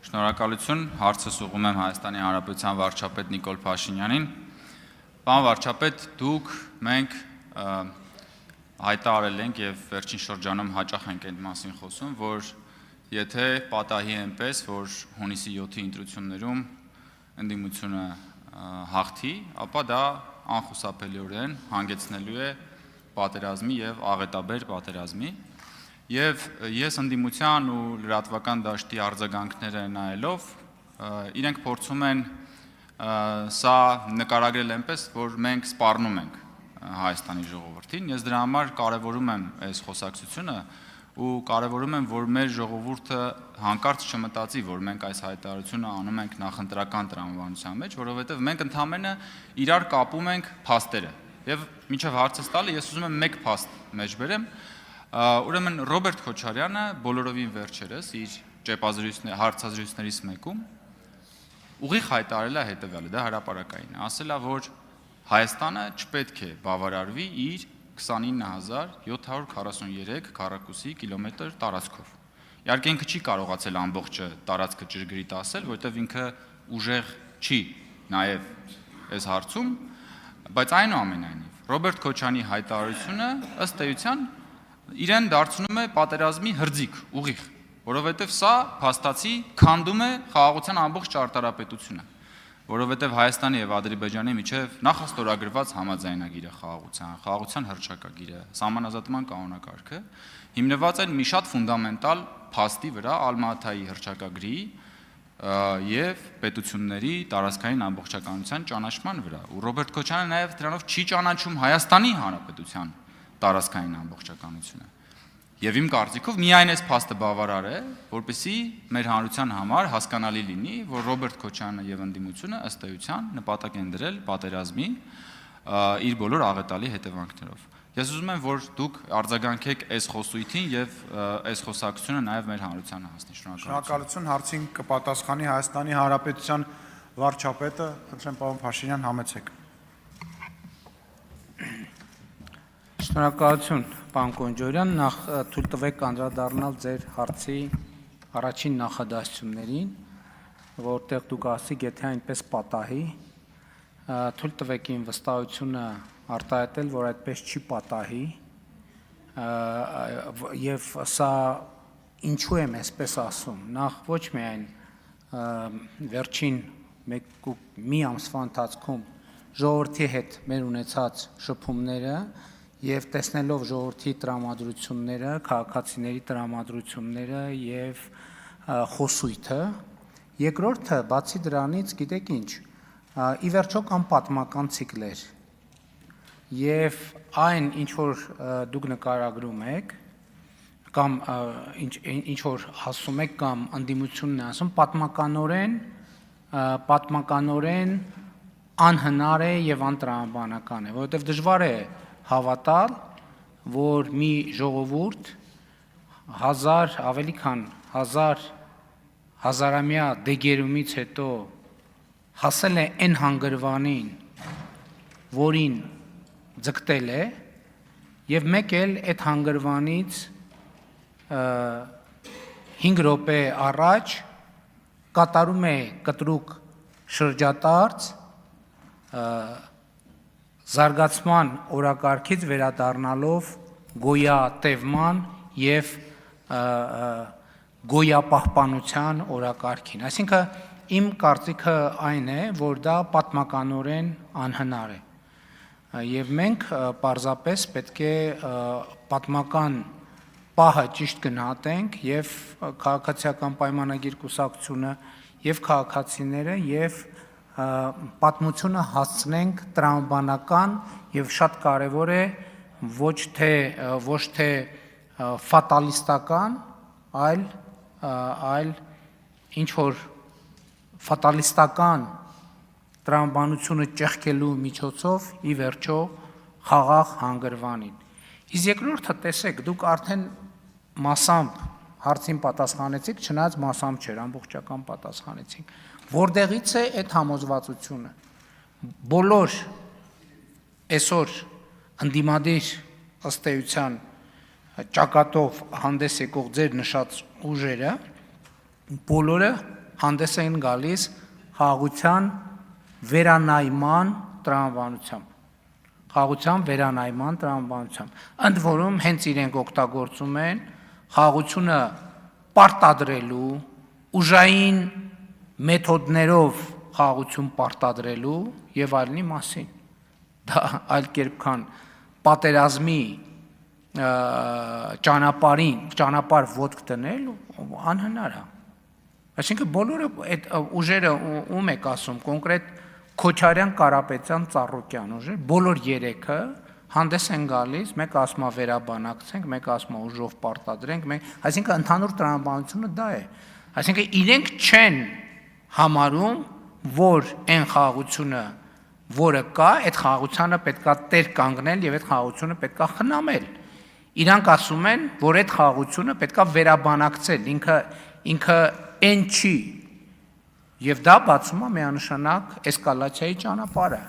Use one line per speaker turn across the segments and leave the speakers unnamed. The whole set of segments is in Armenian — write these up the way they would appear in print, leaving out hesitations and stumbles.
Շնորհակալություն, հարցս ուղղում եմ Հայաստանի Հանրապետության վարչապետ Նիկոլ Փաշինյանին։ Պարոն վարչապետ, դուք մենք հայտարարել ենք եւ վերջին շրջանում հաճախ ենք այդ մասին խոսում, որ եթե պատահի այնպես, որ հունիսի 7-ի ընտրություններում ընդդիմությունը հաղթի, ապա դա անխուսափելիորեն հանգեցնելու է պատերազմի եւ աղետաբեր պատերազմի։ Եվ ես ընդդիմության ու լրատվական դաշտի արձագանքները նայելով, իրենք փորձում են սա նկարագրել այնպես, որ մենք սպառնում ենք Հայաստանի ժողովրդին։ Ես դրա համար կարևորում եմ այս խոսակցությունը ու կարևորում եմ, որ մեր ժողովուրդը հանկարծ չմտածի, որ մենք այս հայտարարությունը անում ենք նախընտրական տրամաբանության մեջ, որովհետև մենք ընդհանրապես իրար կապում ենք փաստերը։ Եվ մինչև հարցս տալը ես ուզում եմ մեկ փաստ մեջ բերեմ։ Ուրեմն Ռոբերտ Քոչարյանը բոլորովին վերջերս իր հարցազրույցներից մեկում ուղիղ հայտարարել է հետևյալը, դա հրապարակային է, ասել է, որ Հայաստանը չպետք է բավարարվի իր 29743 քառակուսի կիլոմետր տարածքով։ Իհարկե ինքը չի կարողացել ամբողջը տարածքը ճշգրիտ ասել, որովհետև ինքը ուժեղ չի նաև այս հարցում, բայց այնուամենայնիվ Ռոբերտ Քոչյանի հայտարարությունը ըստ էության իրեն դարձնում է պատերազմի հրձիկ, ուղիղ, որովհետև սա փաստացի քանդում է խաղաղության ամբողջ ճարտարապետությունը, որովհետև Հայաստանի եւ Ադրբեջանի միջև նախաստորագրված համաձայնագիրը խաղաղության հռչակագիրը, սահմանազատման կանոնակարգը հիմնված են մի շատ ֆունդամենտալ փաստի վրա, Ալմա-Աթայի հռչակագրի եւ պետությունների տարածքային ամբողջականության ճանաչման վրա։ Ու Ռոբերտ Քոչյանը նաեւ դրանով չի ճանաչում Հայաստանի Հանրապետության տարածքային ամբողջականությունը։ Եվ իմ կարծիքով միայն այս փաստը բավարար է, որպեսզի մեր հանրության համար հասկանալի լինի, որ Ռոբերտ Քոչյանը եւ ընդդիմությունը ըստ էության նպատակ են դրել պատերազմի իր բոլոր աղետալի հետևանքներով։ Ես ուզում եմ, որ դուք արձագանքեք այս խոսույթին եւ այս խոսակցությունը նաեւ մեր հանրությանը հասնի։
Շնորհակալություն, հարցին կպատասխանի Հայաստանի Հանրապետության վարչապետը, խնդրեմ պարոն Փաշինյան, համեցեք։
Շնորհակալություն, պարոն Կոնջորյան, նախ թույլ տվեք անդրադառնալ ձեր հարցի առաջին նախադասություններին, որտեղ դուք ասիք, եթե այնպես պատահի, թույլ տվեք իմ վստահությունը արտահայտել, որ այդպես չի պատահի, եւ սա ինչու եմ այսպես ասում, նախ ոչ միայն վերջին մի ամսվա ընթացքում ժողովրդի հետ մեր ունեցած շփումները եւ տեսնելով ժողովրդի տրամադրությունները, քաղաքացիների տրամադրությունները եւ խոսույթը, երկրորդը բացի դրանից, գիտեք ինչ, ի վերջո կան պատմական ցիկլեր եւ այն ինչ որ դուք նկարագրում եք կամ ինչ որ ասում եք կամ ընդդիմությունն է ասում պատմականորեն անհնար է եւ անտրամաբանական է, որովհետեւ դժվար է հավատալ, որ մի ժողովուրդ ավելի քան հազարամյա դեգերումից հետո հասել է այն հանգրվանին, որին ձգտել է, եւ մեկ էլ այդ հանգրվանից 5 րոպե առաջ կատարում է կտրուկ շրջադարձ զարգացման օրակարգից վերադառնալով գոյատևման եւ գոյապահպանության օրակարգին։ Այսինքն իմ կարծիքը այն է, որ դա պատմականորեն անհնար է։ Եվ մենք պարզապես պետք է պատմական պահը ճիշտ գնահատենք եւ քաղաքացիական պայմանագիր կուսակցությունը եւ քաղաքացիները եւ պատմությունը հասցնենք տրամաբանական եւ շատ կարեւոր է ոչ թե ֆատալիստական, այլ ինչ որ ֆատալիստական տրամաբանությունը ճեղքելու միջոցով ի վերջո խաղաղ հանգրվանին։ Իսկ երկրորդը տեսեք, դուք արդեն մասամբ հարցին պատասխանեցիք, չնայած մասամբ չէր, ամբողջական պատասխանեցիք։ Որտեղից է այդ համոզվածությունը։ Բոլոր այսօր ընդդիմադիր ըստ էության ճակատով հանդես եկող ձեր նշած ուժերը բոլորը հանդես են գալիս խաղաղության վերանայման տրամաբանությամբ։ Խաղաղության վերանայման տրամաբանությամբ։ Ընդ որում հենց իրենք օգտագործում են խաղաղությունը պարտադրելու, ուժային մեթոդներով խաղաղություն պարտադրելու եւ այլնի մասին։ Դա այլ կերպ քան պատերազմի ճանապարհ ոտք դնել անհնար է։ Այսինքն բոլորը այդ ուժերը ում եք ասում կոնկրետ Քոչարյան, Կարապետյան, Ծառուկյան ուժեր, բոլոր երեքը հանդես են գալիս, մեկը ասում է վերաբանակցենք, մեկը ասում է ուժով պարտադրենք, այսինքն ընդհանուր տրամաբանությունը դա է։ Այսինքն իրենք չեն համարում, որ այն խաղաղությունը, որը կա, այդ խաղաղությանը պետքա տեր կանգնել եւ այդ խաղաղությունը պետքա խնամել։ Իրանք ասում են, որ այդ խաղաղությունը պետքա վերաբանակցել, ինքը այն չի։ Եվ դա բացում է միանշանակ էսկալացիայի ճանապարհը։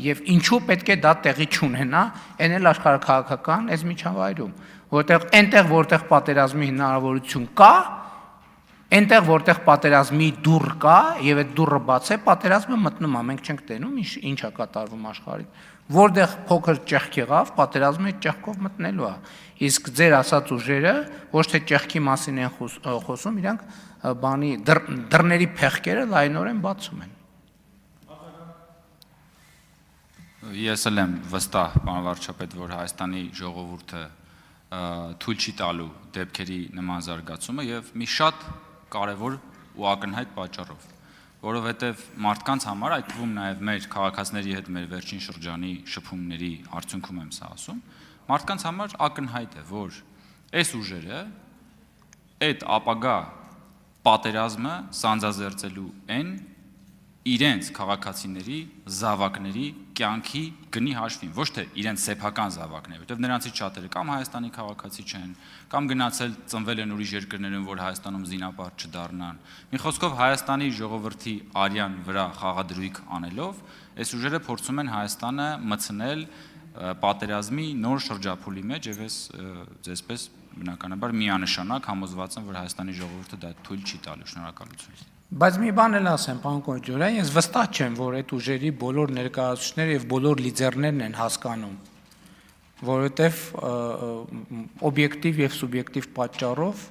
Եվ ինչու պետք է դա տեղի չունենա, այն էլ աշխարհաքաղաքական այս միջավայրում, որտեղ այնտեղ որտեղ պատերազմի հնարավորություն կա, այնտեղ որտեղ պատերազմի դուռ կա եւ այդ դուռը բաց է, պատերազմը մտնում է, մենք չենք տենում ինչ է կատարվում աշխարհին։ Որտեղ փոքր ճեղք եղավ, պատերազմը ճեղքով մտնելու է։ Իսկ ձեր ասած ուժերը ոչ թե ճեղքի մասին են խոսում, իրանք բանի դռների փեղկերը լայնորեն բացում են։
Ես էլ եմ վստահ, պարոն վարչապետ, որ Հայաստանի ժողովուրդը թույլ չի տալու դեպքերի նման զարգացումը եւ մի շատ կարևոր ու ակնհայտ պատճառով, որովհետեւ մարդկանց համար, այդ թվում նաեւ մեր քաղաքացիների հետ մեր վերջին շրջանի շփումների արդյունքում եմ սա ասում, մարդկանց համար ակնհայտ է, որ այս ուժերը այդ ապագա պատերազմը սանձազերծելու են իրենց քաղաքացիների զավակների կյանքի գնի հաշվին, ոչ թե իրենց սեփական զավակներ, որտեղ նրանցից շատերը կամ Հայաստանի քաղաքացի չեն, կամ գնացել ծնվել են ուրիշ երկրներում, որ Հայաստանում զինապար չդառնան։ Մի խոսքով Հայաստանի ժողովրդի արյան վրա խաղադրույք անելով, այս ուժերը փորձում են Հայաստանը մտցնել պատերազմի նոր շրջափուլի մեջ եւ այսպես բնականաբար միանշանակ համոզված եմ, որ Հայաստանի ժողովուրդը դա թույլ չի տալու։ Շնորհակալություն։
Բայց մի բան էլ ասեմ, պարոն Կոջորյան, ես վստահ չեմ, որ այդ ուժերի բոլոր ներկայացուցիչները եւ բոլոր լիդերներն են հասկանում, որովհետեւ օբյեկտիվ եւ սուբյեկտիվ պատճառով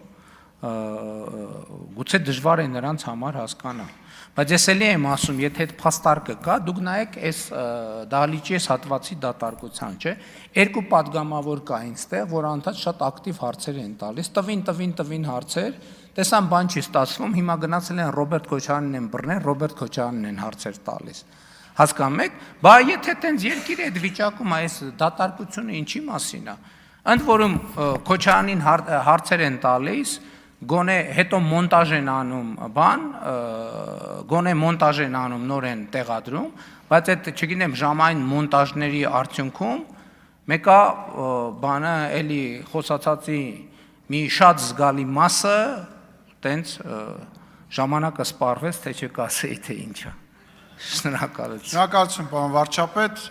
գուցե դժվար է նրանց համար հասկանալ։ Բայց ես էլի եմ ասում, եթե այդ փաստարկը կա, դուք նայեք այս դահլիճի այս հատվածի դատարկության, չէ՞։ Երկու падգամավոր կա այնտեղ, որ անդադ շատ ակտիվ հարցեր են տալիս, տվին հարցեր, տեսան բան չի ստացվում, հիմա գնացել են Ռոբերտ Քոչարյանին են բռնել, Ռոբերտ Քոչարյանին են հարցեր տալիս։ Հասկանում եք, բա եթե տենց երկիրը այդ վիճակում է, այս դատարկությունը ինչի մասին է։ Ընդ որում Քոչարյանին հարցեր են տալիս, գոնե հետո մոնտաժ են անում բան, գոնե մոնտաժ են անում, նոր են տեղադրում, բայց այդ չգիտեմ ժամային մոնտաժների արդյունքում մեկը բանը էլի խոսացածի մի շատ զգալի մասը տենց ժամանակը սպառվեց, թե չկասեի թե ինչա։ Շնորհակալություն։
Շնորհակալություն, պարոն վարչապետ։